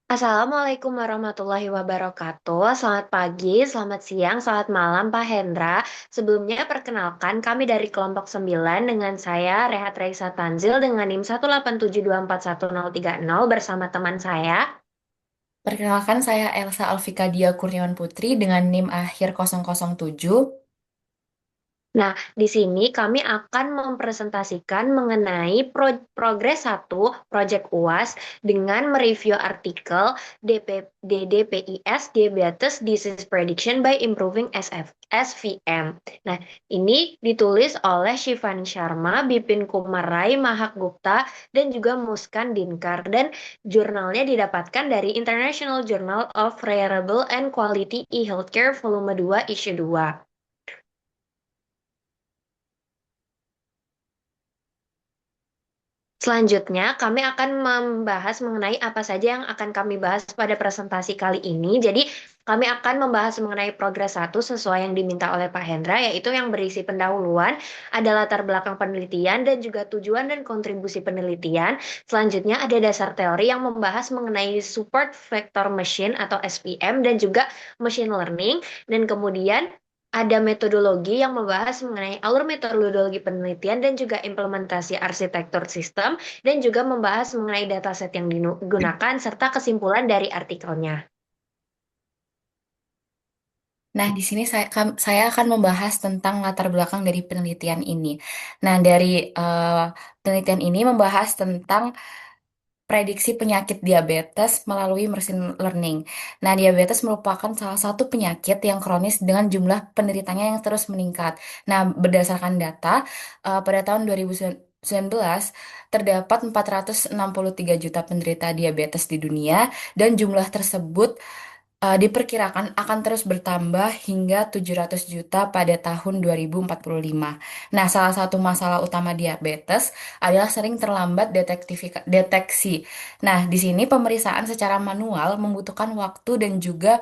Assalamualaikum warahmatullahi wabarakatuh. Selamat pagi, selamat siang, selamat malam Pak Hendra. Sebelumnya perkenalkan kami dari kelompok 9 dengan saya Rehat Raisa Tanzil dengan NIM 187241030 bersama teman saya. Perkenalkan saya Elsa Alfika Dia Kurniawan Putri dengan NIM akhir 007. Nah, di sini kami akan mempresentasikan mengenai progres satu Project UAS dengan mereview artikel DDPIS Diabetes Disease Prediction by Improving SVM. Nah, ini ditulis oleh Shivani Sharma, Bipin Kumar Rai, Mahak Gupta, dan juga Muskan Dinkar. Dan jurnalnya didapatkan dari International Journal of Reliable and Quality E-Healthcare Volume 2 Issue 2. Selanjutnya, kami akan membahas mengenai apa saja yang akan kami bahas pada presentasi kali ini. Jadi, kami akan membahas mengenai progres satu sesuai yang diminta oleh Pak Hendra, yaitu yang berisi pendahuluan, ada latar belakang penelitian, dan juga tujuan dan kontribusi penelitian. Selanjutnya, ada dasar teori yang membahas mengenai support vector machine atau SVM, dan juga machine learning. Dan kemudian, ada metodologi yang membahas mengenai alur metodologi penelitian dan juga implementasi arsitektur sistem dan juga membahas mengenai dataset yang digunakan serta kesimpulan dari artikelnya. Nah, di sini saya akan membahas tentang latar belakang dari penelitian ini. Nah, dari eh, penelitian ini membahas tentang prediksi penyakit diabetes melalui machine learning. Nah, diabetes merupakan salah satu penyakit yang kronis dengan jumlah penderitanya yang terus meningkat. Nah, berdasarkan data, pada tahun 2019 terdapat 463 juta penderita diabetes di dunia dan jumlah tersebut diperkirakan akan terus bertambah hingga 700 juta pada tahun 2045. Nah, salah satu masalah utama diabetes adalah sering terlambat deteksi. Nah, di sini pemeriksaan secara manual membutuhkan waktu dan juga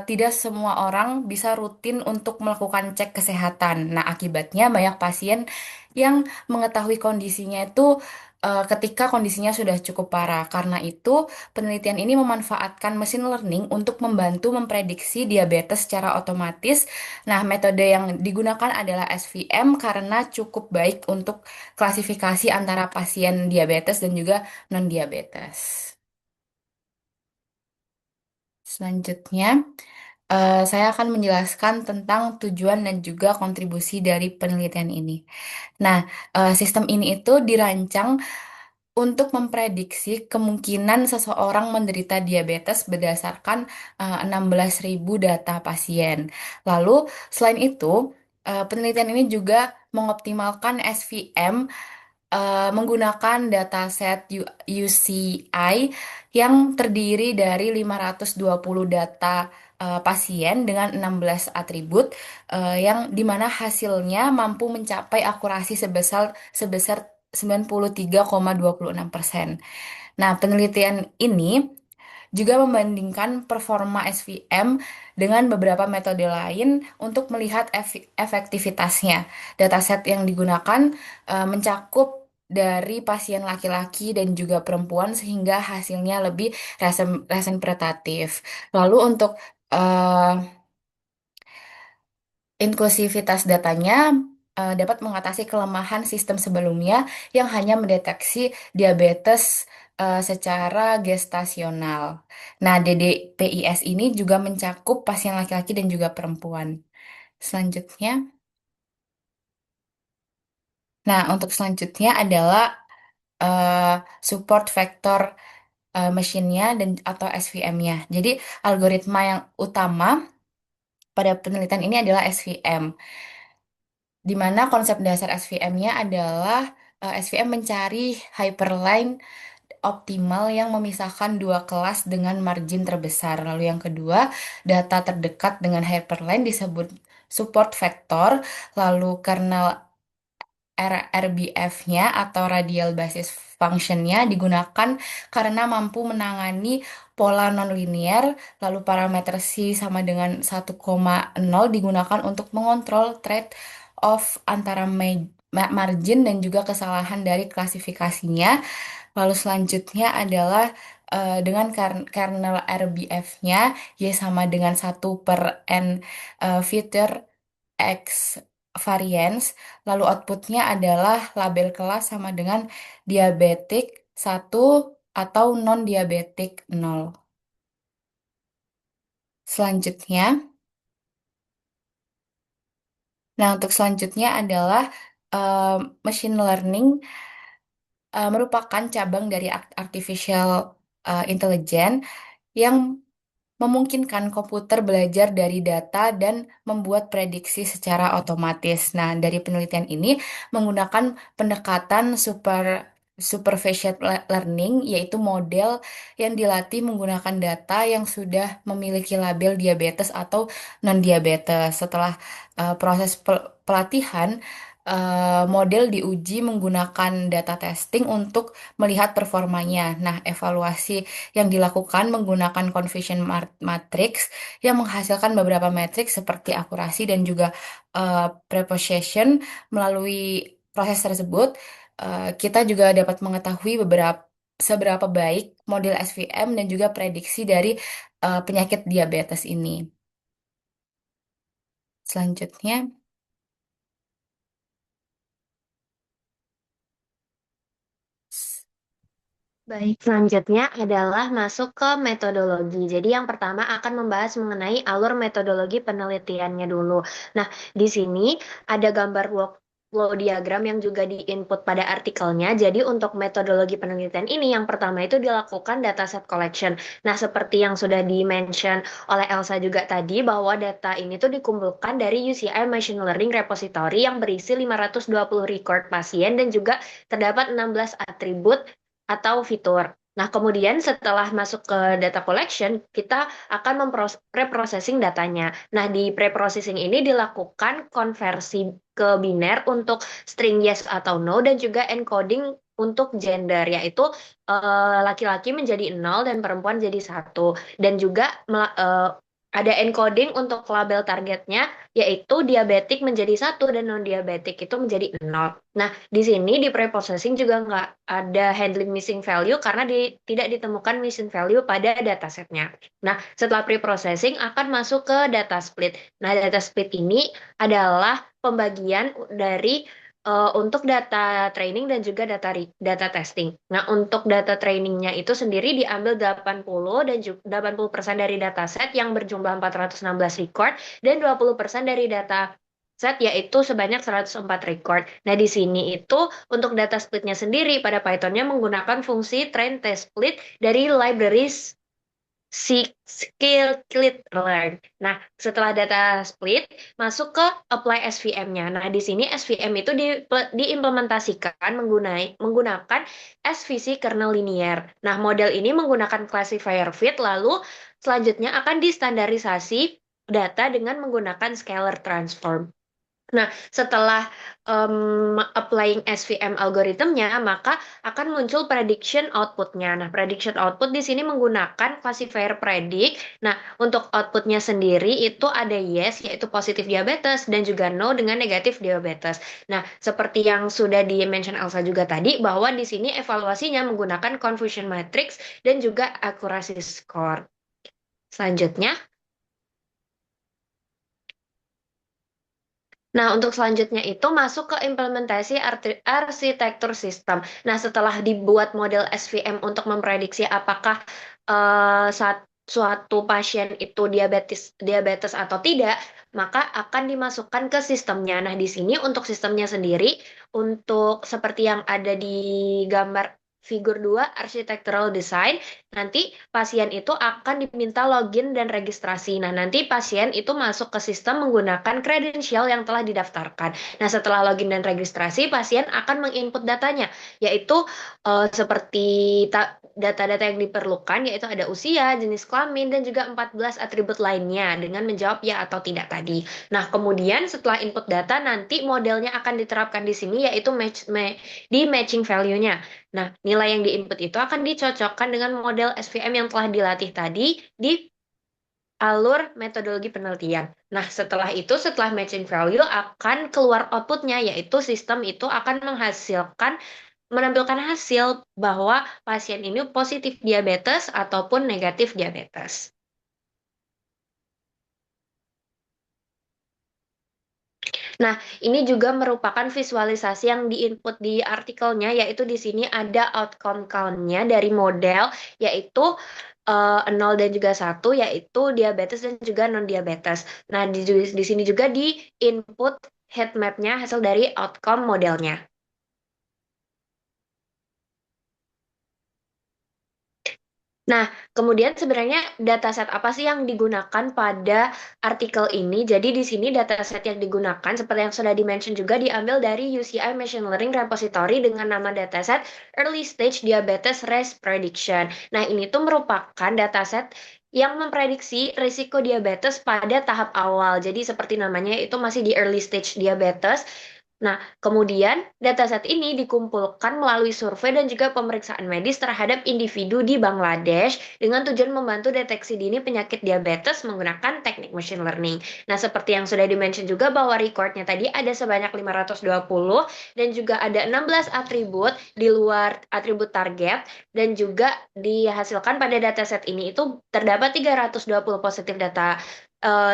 tidak semua orang bisa rutin untuk melakukan cek kesehatan. Nah, akibatnya banyak pasien yang mengetahui kondisinya itu ketika kondisinya sudah cukup parah. Karena itu, penelitian ini memanfaatkan machine learning untuk membantu memprediksi diabetes secara otomatis. Nah, metode yang digunakan adalah SVM karena cukup baik untuk klasifikasi antara pasien diabetes dan juga non-diabetes. Selanjutnya, saya akan menjelaskan tentang tujuan dan juga kontribusi dari penelitian ini. Nah, sistem ini itu dirancang untuk memprediksi kemungkinan seseorang menderita diabetes berdasarkan 16.000 data pasien. Lalu, selain itu, penelitian ini juga mengoptimalkan SVM menggunakan dataset UCI yang terdiri dari 520 data pasien dengan 16 atribut yang dimana hasilnya mampu mencapai akurasi sebesar sebesar 93,26%. Nah, penelitian ini juga membandingkan performa SVM dengan beberapa metode lain untuk melihat efektivitasnya. Dataset yang digunakan mencakup dari pasien laki-laki dan juga perempuan sehingga hasilnya lebih representatif. Lalu untuk eh, inklusivitas datanya dapat mengatasi kelemahan sistem sebelumnya yang hanya mendeteksi diabetes secara gestasional. Nah, DDPIS ini juga mencakup pasien laki-laki dan juga perempuan. Selanjutnya, nah untuk selanjutnya adalah eh, support vector mesinnya dan atau SVM-nya. Jadi, algoritma yang utama pada penelitian ini adalah SVM. Di mana konsep dasar SVM-nya adalah SVM mencari hyperline optimal yang memisahkan dua kelas dengan margin terbesar. Lalu yang kedua, data terdekat dengan hyperline disebut support vector. Lalu kernel RBF-nya atau radial basis function-nya digunakan karena mampu menangani pola nonlinear, lalu parameter C sama dengan 1,0 digunakan untuk mengontrol trade-off antara margin dan juga kesalahan dari klasifikasinya. Lalu selanjutnya adalah dengan kernel RBF-nya Y sama dengan 1/n feature X variance. Lalu outputnya adalah label kelas sama dengan diabetik 1 atau non-diabetik 0. Selanjutnya, nah untuk selanjutnya adalah eh, machine learning merupakan cabang dari artificial intelligence yang memungkinkan komputer belajar dari data dan membuat prediksi secara otomatis. Nah, dari penelitian ini menggunakan pendekatan supervised learning, yaitu model yang dilatih menggunakan data yang sudah memiliki label diabetes atau non-diabetes. Setelah proses pelatihan, model diuji menggunakan data testing untuk melihat performanya. Nah, evaluasi yang dilakukan menggunakan confusion matrix yang menghasilkan beberapa matriks seperti akurasi dan juga preposition. Melalui proses tersebut, kita juga dapat mengetahui seberapa baik model SVM dan juga prediksi dari penyakit diabetes ini. Selanjutnya, Baik, selanjutnya adalah masuk ke metodologi. Jadi yang pertama akan membahas mengenai alur metodologi penelitiannya dulu. Nah, di sini ada gambar workflow diagram yang juga di-input pada artikelnya. Jadi untuk metodologi penelitian ini yang pertama itu dilakukan dataset collection. Nah, seperti yang sudah di-mention oleh Elsa juga tadi bahwa data ini tuh dikumpulkan dari UCI Machine Learning Repository yang berisi 520 record pasien dan juga terdapat 16 atribut atau fitur. Nah, kemudian setelah masuk ke data collection, kita akan pre-processing datanya. Nah, di pre-processing ini dilakukan konversi ke biner untuk string yes atau no dan juga encoding untuk gender, yaitu laki-laki menjadi 0 dan perempuan jadi 1. Dan juga ada encoding untuk label targetnya, yaitu diabetik menjadi 1 dan non-diabetik itu menjadi 0. Nah, di sini di preprocessing juga nggak ada handling missing value karena tidak ditemukan missing value pada datasetnya. Nah, setelah preprocessing akan masuk ke data split. Nah, data split ini adalah pembagian dari untuk data training dan juga data testing. Nah, untuk data trainingnya itu sendiri diambil 80 dan 80% dari dataset yang berjumlah 416 record dan 20% dari data set yaitu sebanyak 104 record. Nah, di sini itu untuk data splitnya sendiri pada Python-nya menggunakan fungsi train test split dari libraries scikit-learn. Nah, setelah data split, masuk ke apply SVM-nya. Nah, di sini SVM itu diimplementasikan menggunakan SVC kernel linear. Nah, model ini menggunakan classifier fit, lalu selanjutnya akan distandarisasi data dengan menggunakan scalar transform. Nah, setelah applying SVM algoritmnya, maka akan muncul prediction outputnya. Nah, prediction output di sini menggunakan classifier predict. Nah, untuk outputnya sendiri itu ada yes, yaitu positif diabetes, dan juga no dengan negatif diabetes. Nah, seperti yang sudah di-mention Elsa juga tadi, bahwa di sini evaluasinya menggunakan confusion matrix dan juga accuracy score. Selanjutnya, nah, untuk selanjutnya itu masuk ke implementasi arsitektur sistem. Nah, setelah dibuat model SVM untuk memprediksi apakah suatu pasien itu diabetes atau tidak, maka akan dimasukkan ke sistemnya. Nah, di sini untuk sistemnya sendiri, untuk seperti yang ada di gambar figur 2 architectural design, nanti pasien itu akan diminta login dan registrasi. Nah, nanti pasien itu masuk ke sistem menggunakan kredensial yang telah didaftarkan. Nah, setelah login dan registrasi, pasien akan menginput datanya, yaitu seperti data-data yang diperlukan, yaitu ada usia, jenis kelamin, dan juga 14 atribut lainnya dengan menjawab ya atau tidak tadi. Nah, kemudian setelah input data, nanti modelnya akan diterapkan di sini, yaitu di matching value-nya. Nah, nilai yang diinput itu akan dicocokkan dengan model SVM yang telah dilatih tadi di alur metodologi penelitian. Nah, setelah itu, setelah matching value akan keluar outputnya, yaitu sistem itu akan menghasilkan menampilkan hasil bahwa pasien ini positif diabetes ataupun negatif diabetes. Nah, ini juga merupakan visualisasi yang diinput di artikelnya, yaitu di sini ada outcome count-nya dari model, yaitu 0 dan juga 1, yaitu diabetes dan juga non-diabetes. Nah, di sini juga di input heat map-nya hasil dari outcome modelnya. Nah, kemudian sebenarnya dataset apa sih yang digunakan pada artikel ini? Jadi di sini dataset yang digunakan seperti yang sudah di-mention juga diambil dari UCI Machine Learning Repository dengan nama dataset Early Stage Diabetes Risk Prediction. Nah, ini tuh merupakan dataset yang memprediksi risiko diabetes pada tahap awal. Jadi seperti namanya itu masih di early stage diabetes. Nah, kemudian dataset ini dikumpulkan melalui survei dan juga pemeriksaan medis terhadap individu di Bangladesh dengan tujuan membantu deteksi dini penyakit diabetes menggunakan teknik machine learning. Nah, seperti yang sudah dimention juga bahwa recordnya tadi ada sebanyak 520 dan juga ada 16 atribut di luar atribut target dan juga dihasilkan pada dataset ini itu terdapat 320 positif data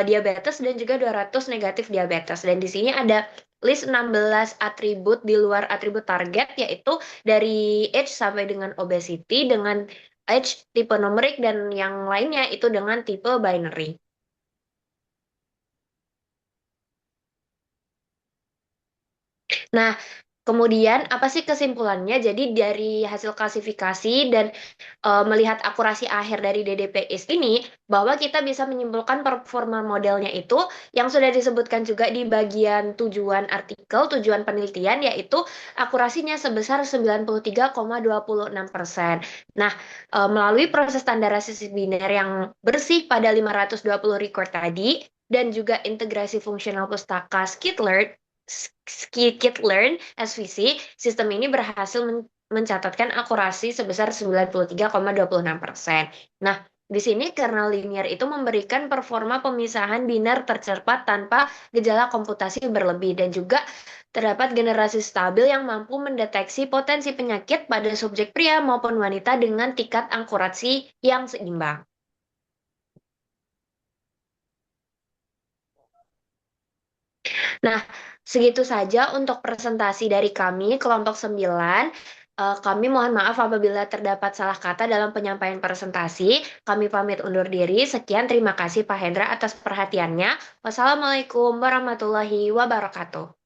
diabetes dan juga 200 negatif diabetes. Dan di sini ada list 16 atribut di luar atribut target, yaitu dari age sampai dengan obesity, dengan age tipe numerik, dan yang lainnya itu dengan tipe binary. Nah, kemudian apa sih kesimpulannya? Jadi dari hasil klasifikasi dan melihat akurasi akhir dari DDPIS ini, bahwa kita bisa menyimpulkan performa modelnya itu yang sudah disebutkan juga di bagian tujuan artikel, tujuan penelitian, yaitu akurasinya sebesar 93,26%. Nah, melalui proses standarisasi biner yang bersih pada 520 record tadi, dan juga integrasi fungsional pustaka Skikit-learn SVC, sistem ini berhasil mencatatkan akurasi sebesar 93,26%. Nah, di sini kernel linear itu memberikan performa pemisahan biner tercepat tanpa gejala komputasi berlebih dan juga terdapat generasi stabil yang mampu mendeteksi potensi penyakit pada subjek pria maupun wanita dengan tingkat akurasi yang seimbang. Nah, segitu saja untuk presentasi dari kami, kelompok 9. Kami mohon maaf apabila terdapat salah kata dalam penyampaian presentasi. Kami pamit undur diri. Sekian, terima kasih Pak Hendra atas perhatiannya. Wassalamualaikum warahmatullahi wabarakatuh.